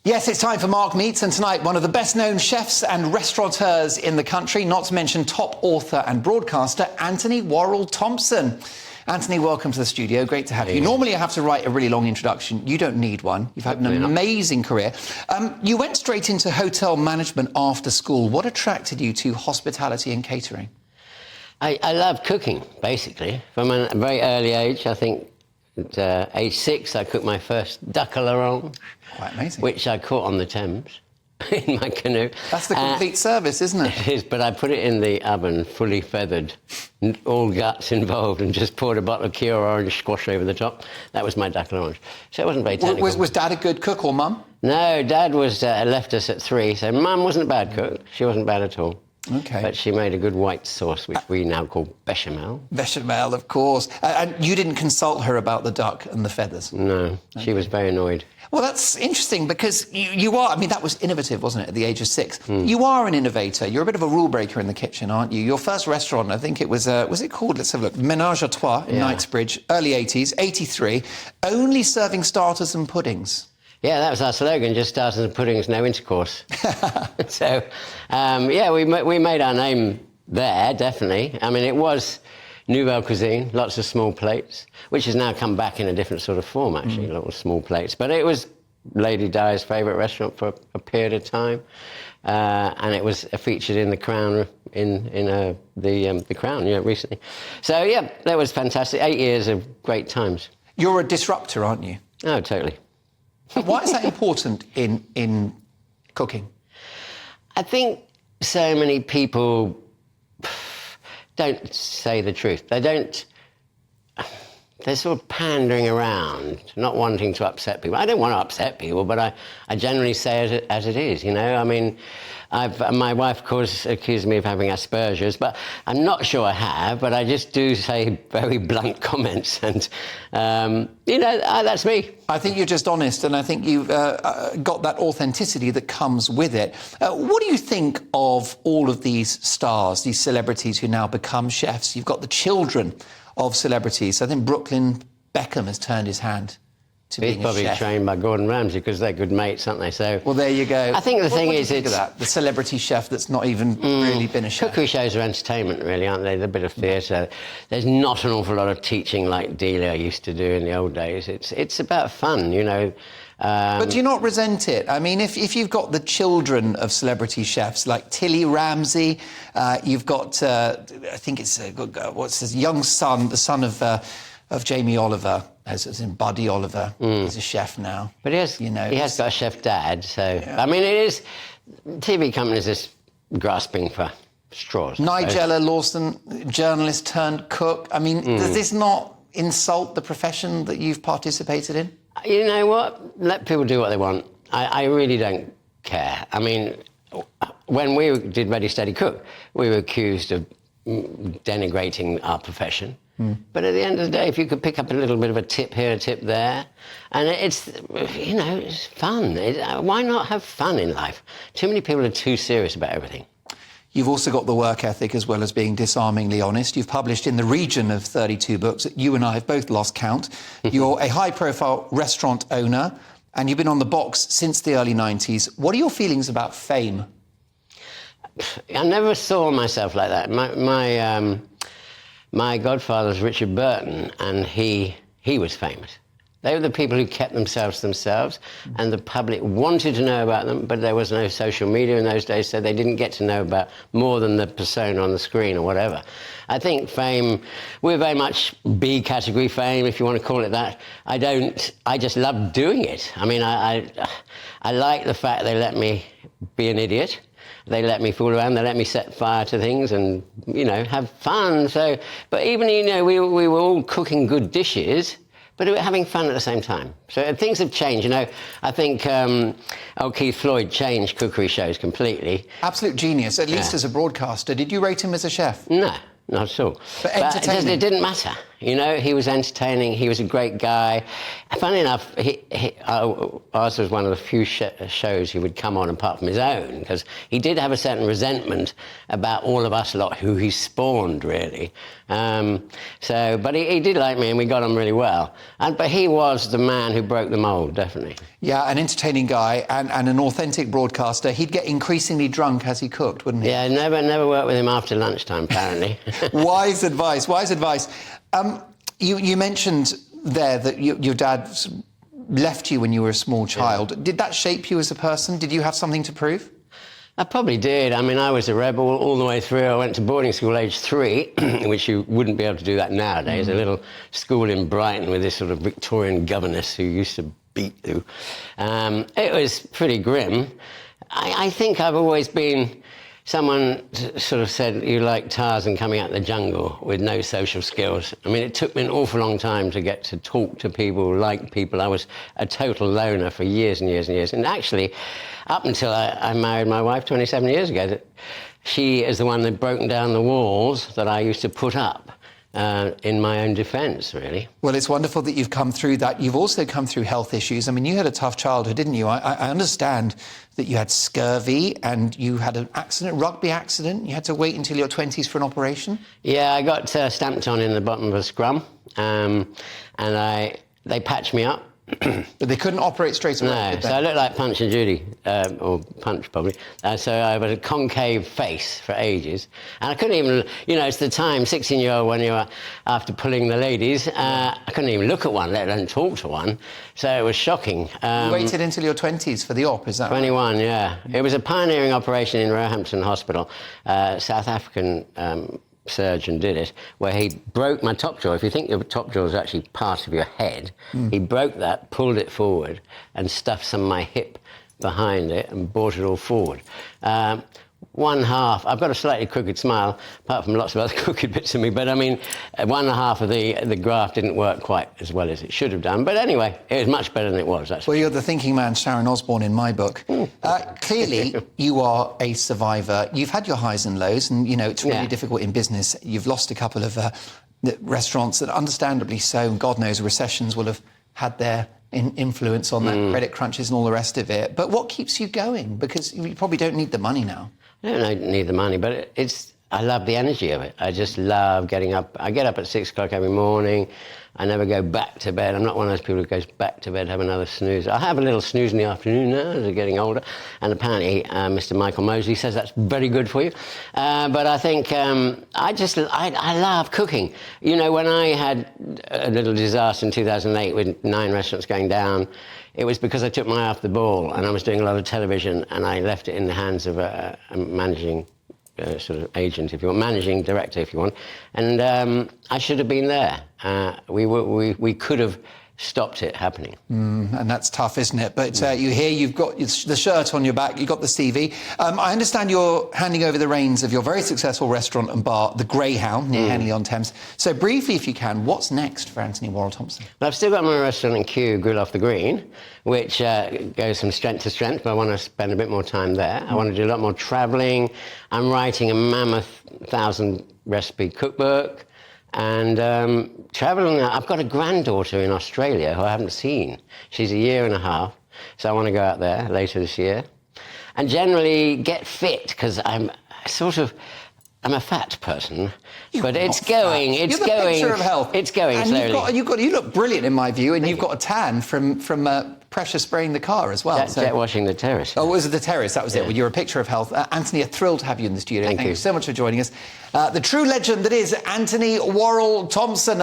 Yes, it's time for Mark Meets, and tonight one of the best-known chefs and restaurateurs in the country, not to mention top author and broadcaster, Anthony Worrell Thompson. Anthony, welcome to the studio. Great to have you. Normally I have to write a really long introduction. You don't need one. You've had an amazing career. You went straight into hotel management after school. What attracted you to hospitality and catering? I love cooking, basically. From a very early age, I think at age 6, I cooked my first duck à l'orange. Quite amazing. Which I caught on the Thames in my canoe. That's the complete service, isn't it? It is, but I put it in the oven, fully feathered, all guts involved, and just poured a bottle of Cure orange squash over the top. That was my duck à l'orange. So it wasn't very technical. Was Dad a good cook or Mum? No, Dad was left us at 3, so Mum wasn't a bad cook. She wasn't bad at all. Okay. But she made a good white sauce, which we now call bechamel. Bechamel, of course. And you didn't consult her about the duck and the feathers? No, she was very annoyed. Well, that's interesting because you are, I mean, that was innovative, wasn't it, at the age of 6? You are an innovator. You're a bit of a rule breaker in the kitchen, aren't you? Your first restaurant, I think it was it called, let's have a look, Ménage à Trois in Knightsbridge, early 80s, 83, only serving starters and puddings. Yeah, that was our slogan, just starters and puddings, no intercourse. So, yeah, we made our name there, definitely. I mean, it was Nouvelle Cuisine, lots of small plates, which has now come back in a different sort of form, actually, little small plates. But it was Lady Di's favourite restaurant for a period of time, and it was featured in The Crown, the Crown, recently. So, yeah, that was fantastic. 8 years of great times. You're a disruptor, aren't you? Oh, totally. Why is that important in cooking? I think so many people don't say the truth. They're sort of pandering around, not wanting to upset people. I don't want to upset people, but I generally say it as it is, you know? I mean, my wife, of course, accused me of having Asperger's, but I'm not sure I have, but I just do say very blunt comments, and, that's me. I think you're just honest, and I think you've got that authenticity that comes with it. What do you think of all of these stars, these celebrities who now become chefs? You've got the children of celebrities. I think Brooklyn Beckham has turned his hand to being a chef. He's probably trained by Gordon Ramsay because they're good mates, aren't they? So, well, there you go. I think the thing is, it's that the celebrity chef that's not even really been a chef. Cookery shows are entertainment, really, aren't they? They're a bit of theatre. There's not an awful lot of teaching like Delia used to do in the old days. It's about fun, you know. But do you not resent it? I mean, if you've got the children of celebrity chefs like Tilly Ramsay, you've got, I think it's, what's his young son, the son of Jamie Oliver, as in Buddy Oliver, he's a chef now. But he has got a chef dad, so, I mean, it is, TV companies are grasping for straws. Nigella Lawson, journalist turned cook. I mean, does this not insult the profession that you've participated in? You know what? Let people do what they want. I really don't care. I mean, when we did Ready, Steady, Cook, we were accused of denigrating our profession. But at the end of the day, if you could pick up a little bit of a tip here, a tip there, and it's fun. Why not have fun in life? Too many people are too serious about everything. You've also got the work ethic as well as being disarmingly honest. You've published in the region of 32 books. You and I have both lost count. You're a high-profile restaurant owner, and you've been on the box since the early 90s. What are your feelings about fame? I never saw myself like that. My godfather was Richard Burton, and he was famous. They were the people who kept themselves, and the public wanted to know about them, but there was no social media in those days, so they didn't get to know about more than the persona on the screen or whatever. I think fame, we're very much B-category fame, if you want to call it that. I just love doing it. I mean, I like the fact they let me be an idiot. They let me fool around, they let me set fire to things and, have fun. So, but even, we were all cooking good dishes, but we were having fun at the same time. So things have changed, I think Keith Floyd changed cookery shows completely. Absolute genius, at least as a broadcaster. Did you rate him as a chef? No, not at all. But entertaining? It didn't matter. You know, he was entertaining. He was a great guy. Funny enough, ours was one of the few shows he would come on apart from his own, because he did have a certain resentment about all of us lot who he spawned, really. But he did like me, and we got on really well. But he was the man who broke the mould, definitely. Yeah, an entertaining guy and an authentic broadcaster. He'd get increasingly drunk as he cooked, wouldn't he? Yeah, never worked with him after lunchtime, apparently. Wise advice, wise advice. You mentioned there that your dad left you when you were a small child. Yeah. Did that shape you as a person? Did you have something to prove? I probably did. I mean, I was a rebel all the way through. I went to boarding school age 3, which you wouldn't be able to do that nowadays. A little school in Brighton with this sort of Victorian governess who used to beat you. It was pretty grim. I think I've always been someone sort of said, you like Tarzan coming out of the jungle with no social skills. I mean, it took me an awful long time to get to talk to people, like people. I was a total loner for years and years and years. And actually, up until I married my wife 27 years ago, she is the one that broke down the walls that I used to put up in my own defence, really. Well, it's wonderful that you've come through that. You've also come through health issues. I mean, you had a tough childhood, didn't you? I understand that you had scurvy and you had an accident, rugby accident. You had to wait until your 20s for an operation. Yeah, I got stamped on in the bottom of a scrum, and they patched me up. But they couldn't operate straight away. No, so I looked like Punch and Judy, or Punch probably. So I had a concave face for ages, and I couldn't even, you know, it's the time, 16-year-old, when you were after pulling the ladies, I couldn't even look at one, let alone talk to one. So it was shocking. You waited until your 20s for the op, is that 21, right? Yeah. It was a pioneering operation in Roehampton Hospital, South African surgeon did it, where he broke my top jaw. If you think your top jaw is actually part of your head, he broke that, pulled it forward, and stuffed some of my hip behind it and brought it all forward. One half, I've got a slightly crooked smile, apart from lots of other crooked bits of me, but I mean, one half of the graft didn't work quite as well as it should have done. But anyway, it was much better than it was. Well, you're the thinking man, Sharon Osbourne, in my book. Clearly, you are a survivor. You've had your highs and lows, and, you know, it's really difficult in business. You've lost a couple of restaurants that, understandably so, and God knows recessions will have had their influence on that, credit crunches and all the rest of it. But what keeps you going? Because you probably don't need the money now. I don't need the money, but I love the energy of it. I just love getting up. I get up at 6 o'clock every morning. I never go back to bed. I'm not one of those people who goes back to bed, have another snooze. I have a little snooze in the afternoon now as I'm getting older. And apparently, Mr. Michael Mosley says that's very good for you. But I think I love cooking. You know, when I had a little disaster in 2008 with 9 restaurants going down, it was because I took my eye off the ball and I was doing a lot of television, and I left it in the hands of a managing sort of agent, if you want, managing director, if you want. And I should have been there. We could have stopped it happening. And that's tough, isn't it? But you've got the shirt on your back, you've got the CV. I understand you're handing over the reins of your very successful restaurant and bar, the Greyhound, near Henley-on-Thames. So briefly, if you can, what's next for Anthony Worrell-Thompson? Well, I've still got my restaurant in Kew, Grill Off the Green, which goes from strength to strength, but I want to spend a bit more time there. I want to do a lot more travelling. I'm writing a mammoth 1,000-recipe cookbook. And travelling, I've got a granddaughter in Australia who I haven't seen. She's 1.5 years, so I want to go out there later this year. And generally get fit, because I'm a fat person, but it's going. It's You're the going. Picture of health. It's going and slowly. You look brilliant in my view, and you've got a tan from pressure spraying the car as well. Jet washing the terrace. Oh, was it the terrace? That was it. Well, you're a picture of health. Anthony, thrilled to have you in the studio. Thank you so much for joining us. The true legend that is Anthony Worrell-Thompson.